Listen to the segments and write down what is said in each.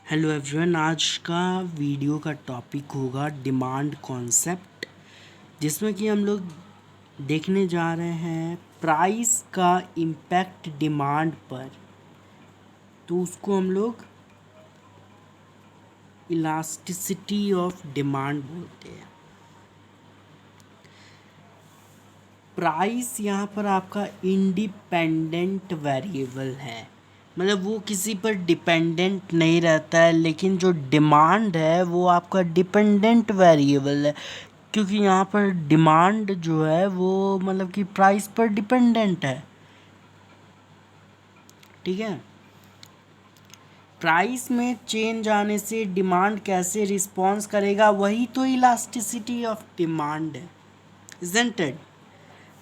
Hello everyone, आज का video का टॉपिक होगा डिमांड कॉन्सेप्ट, जिसमें कि हम लोग देखने जा रहे हैं प्राइस का इम्पैक्ट डिमांड पर। तो उसको हम लोग इलास्टिसिटी ऑफ डिमांड बोलते हैं। प्राइस यहाँ पर आपका इंडिपेंडेंट वेरिएबल है, मतलब वो किसी पर डिपेंडेंट नहीं रहता है, लेकिन जो डिमांड है वो आपका डिपेंडेंट वेरिएबल है, क्योंकि यहाँ पर डिमांड जो है वो मतलब कि प्राइस पर डिपेंडेंट है। ठीक है, प्राइस में चेंज आने से डिमांड कैसे रिस्पॉन्स करेगा, वही तो इलास्टिसिटी ऑफ डिमांड है, इजंट इट।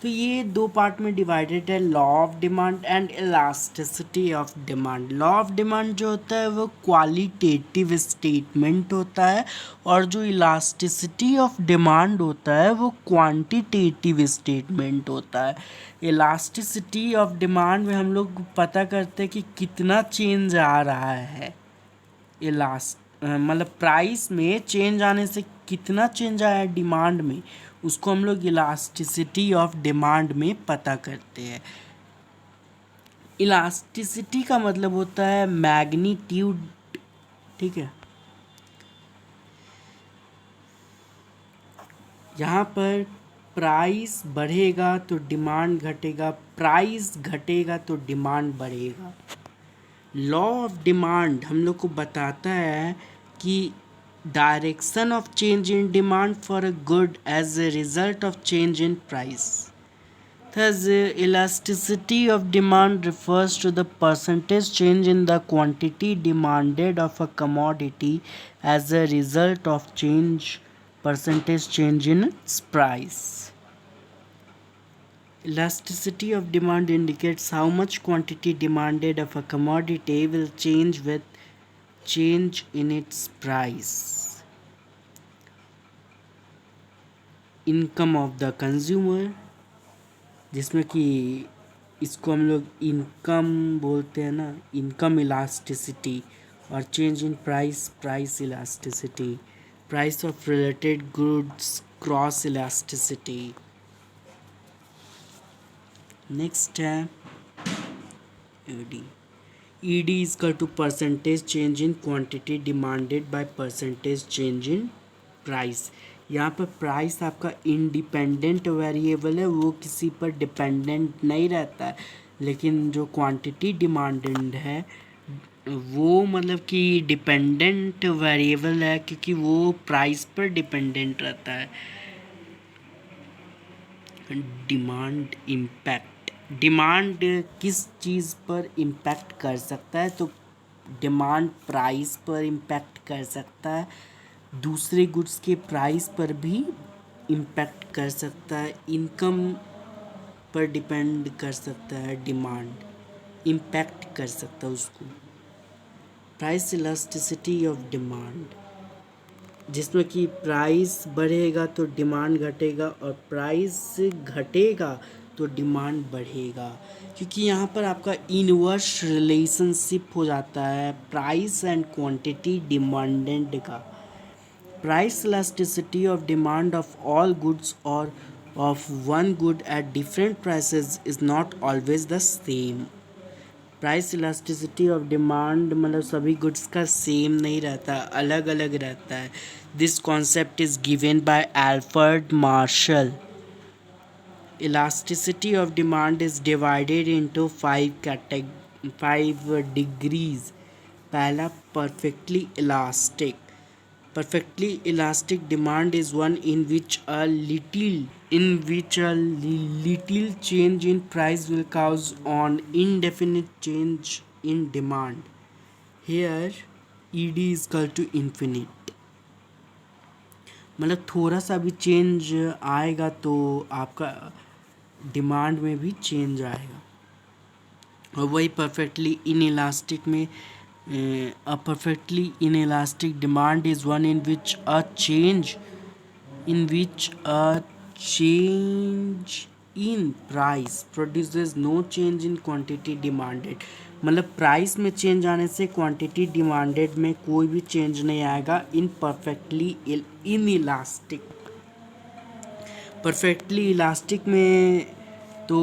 तो ये दो पार्ट में डिवाइडेड है, law of demand and elasticity of demand. Law of demand जो होता है वो क्वालिटेटिव स्टेटमेंट होता है, और जो इलास्टिसिटी ऑफ डिमांड होता है वो क्वांटिटेटिव स्टेटमेंट होता है। इलास्टिसिटी ऑफ डिमांड में हम लोग पता करते हैं कि कितना चेंज आ रहा है, मतलब प्राइस में चेंज आने से कितना चेंज आया है डिमांड में, उसको हम लोग इलास्टिसिटी ऑफ डिमांड में पता करते हैं। इलास्टिसिटी का मतलब होता है मैग्नीट्यूड। ठीक है, यहाँ पर प्राइस बढ़ेगा तो डिमांड घटेगा, प्राइस घटेगा तो डिमांड बढ़ेगा। लॉ ऑफ डिमांड हम लोग को बताता है कि direction of change in demand for a good as a result of change in price. Thus, elasticity of demand refers to the percentage change in the quantity demanded of a commodity as a result of percentage change in its price. Elasticity of demand indicates how much quantity demanded of a commodity will change with change in its price. Income of the consumer, जिसमें कि इसको हम लोग income बोलते हैं ना, income elasticity, और change in price, price elasticity, price of related goods, cross elasticity. Next है ED. ED is equal to percentage change in quantity demanded by percentage change in price. यहाँ पर प्राइस आपका independent variable है, वो किसी पर dependent नहीं रहता है, लेकिन जो क्वांटिटी डिमांडेड है वो मतलब कि डिपेंडेंट वेरिएबल है, क्योंकि वो प्राइस पर डिपेंडेंट रहता है। डिमांड इम्पैक्ट, डिमांड किस चीज़ पर इम्पैक्ट कर सकता है, तो डिमांड प्राइस पर इम्पैक्ट कर सकता है, दूसरे गुड्स के प्राइस पर भी इम्पैक्ट कर सकता है, इनकम पर डिपेंड कर सकता है, डिमांड इम्पैक्ट कर सकता है उसको। प्राइस इलास्टिसिटी ऑफ डिमांड, जिसमें कि प्राइस बढ़ेगा तो डिमांड घटेगा, और प्राइस घटेगा तो डिमांड बढ़ेगा, क्योंकि यहाँ पर आपका इनवर्स रिलेशनशिप हो जाता है प्राइस एंड क्वांटिटी डिमांडेड का। Price elasticity of demand of all goods और of one good at different prices is not always the same. Price elasticity of demand मतलब सभी गुड्स का सेम नहीं रहता, अलग अलग रहता है। This concept is given by Alfred Marshall. Elasticity of demand is divided into 5 degrees. पहला, perfectly elastic. Perfectly elastic demand is one in which a little change in price will cause an indefinite change in demand. Here ED is equal to infinite, मतलब थोड़ा सा भी change आएगा तो आपका demand में भी चेंज आएगा। और वही परफेक्टली इनइलास्टिक में a perfectly inelastic demand is one in which a change in price produces no change in quantity demanded. मतलब प्राइस में चेंज आने से क्वांटिटी डिमांडेड में कोई भी चेंज नहीं आएगा in perfectly in elastic. Perfectly elastic में तो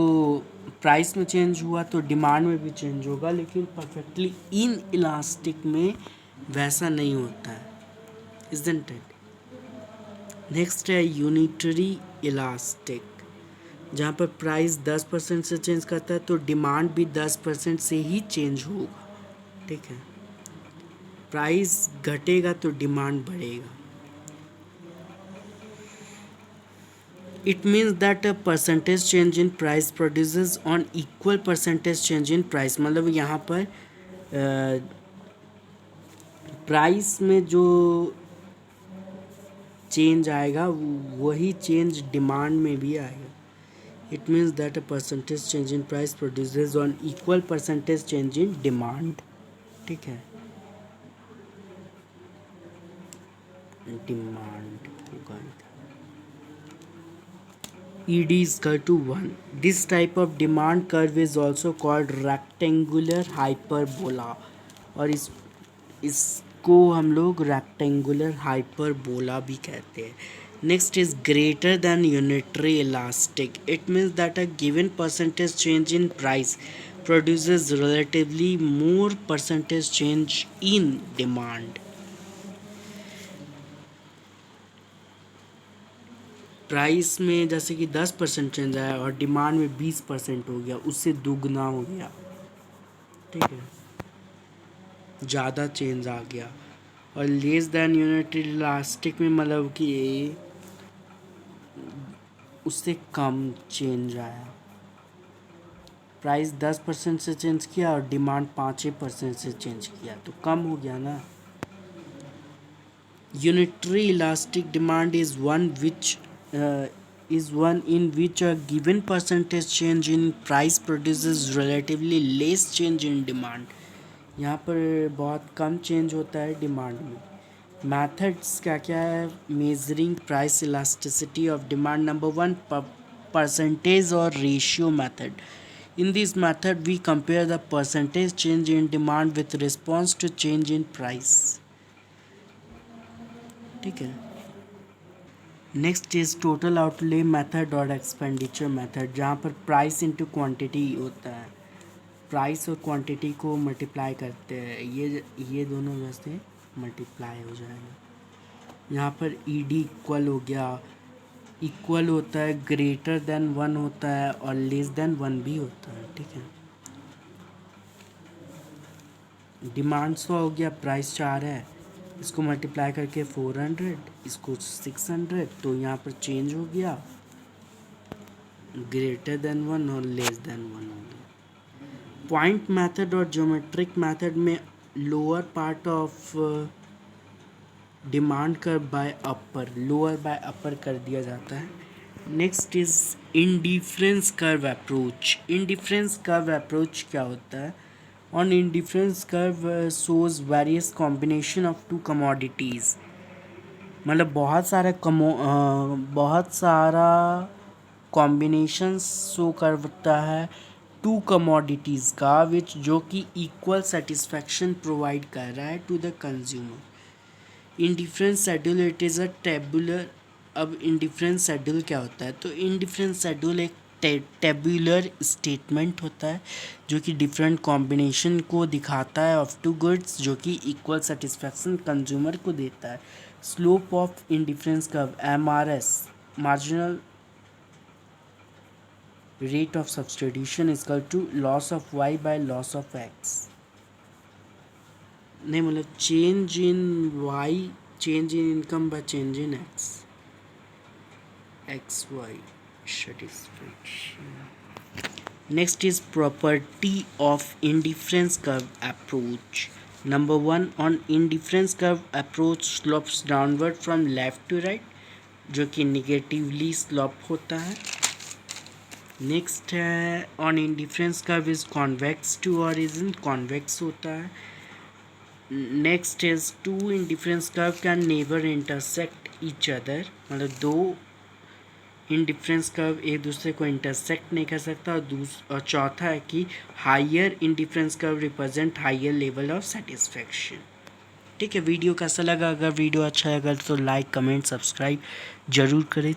प्राइस में चेंज हुआ तो डिमांड में भी चेंज होगा, लेकिन परफेक्टली इन इलास्टिक में वैसा नहीं होता है, इज़न्ट इट। नेक्स्ट है यूनिटरी इलास्टिक, जहाँ पर प्राइस 10% से चेंज करता है तो डिमांड भी 10% से ही चेंज होगा, ठीक है। प्राइस घटेगा तो डिमांड बढ़ेगा। It means that a percentage change in price produces on equal percentage change in price। मतलब यहाँ पर प्राइस में जो चेंज आएगा वही चेंज डिमांड में भी आएगा। It means that a percentage change in price produces on equal percentage change in demand, ठीक है। डिमांड होगा ED is equal to 1. This type of demand curve is also called rectangular hyperbola, और इसको हम लोग rectangular hyperbola भी कहते हैं। Next is greater than unitary elastic. It means that a given percentage change in price produces relatively more percentage change in demand. Price में जैसे कि 10% चेंज आया और डिमांड में 20% हो गया, उससे दुगना हो गया, ठीक है, ज़्यादा चेंज आ गया। और लेस दैन यूनिटरी इलास्टिक में मतलब कि उससे कम चेंज आया। प्राइस 10% से चेंज किया और डिमांड 5% से चेंज किया तो कम हो गया ना। Unitary elastic demand is one in which a given percentage change in price produces relatively less change in demand। यहाँ पर बहुत कम चेंज होता है डिमांड में। मैथड्स क्या क्या है measuring price elasticity of demand? Number 1 percentage और ratio method. In this method we compare the percentage change in demand with response to change in price, ठीक है। Next is total outlay method और expenditure method, जहाँ पर price into quantity होता है। Price और quantity को मल्टीप्लाई करते हैं, ये दोनों वैसे मल्टीप्लाई हो जाएगा। यहाँ पर ईडी इक्वल हो गया, इक्वल होता है, ग्रेटर देन 1 होता है और लेस देन 1 भी होता है, ठीक है। डिमांड 100 हो गया, प्राइस 4 है, इसको मल्टीप्लाई करके 400, इसको 600, तो यहाँ पर चेंज हो गया, ग्रेटर देन 1 और लेस देन 1 हो गया। पॉइंट मेथड और ज्योमेट्रिक मेथड में lower part of demand curve by upper, lower by upper कर दिया जाता है। Next is indifference curve approach. Indifference curve approach क्या होता है? On indifference curve shows various combination of two commodities. मतलब बहुत सारा कॉम्बिनेशन शो करता है टू कमोडिटीज़ का, विच जो कि इक्वल सेटिस्फैक्शन प्रोवाइड कर रहा है to the consumer. Indifference schedule it is a tabular. अब इंडिफरेंस शेड्यूल क्या होता है? तो इंडिफरेंस शेड्यूल एक टेबुलर स्टेटमेंट होता है जो कि डिफरेंट कॉम्बिनेशन को दिखाता है ऑफ टू गुड्स, जो कि इक्वल सेटिस्फैक्शन कंज्यूमर को देता है। Slope of indifference curve MRS, marginal rate of substitution is equal to loss of y by loss of x। नहीं, मतलब change in y, change in income by change in XY satisfaction। Next is property of indifference curve approach. Number 1, on indifference curve approach slopes downward from left to right, जो कि negatively slope होता है। Next है on indifference curve is convex to origin, convex होता है। Next is two indifference curve can never intersect each other, मतलब दो indifference curve एक दूसरे को इंटरसेक्ट नहीं कर सकता, और चौथा है कि higher indifference curve represent higher level of satisfaction. ठीक है, वीडियो कैसा लगा? अगर वीडियो अच्छा लगा तो लाइक कमेंट सब्सक्राइब जरूर करें।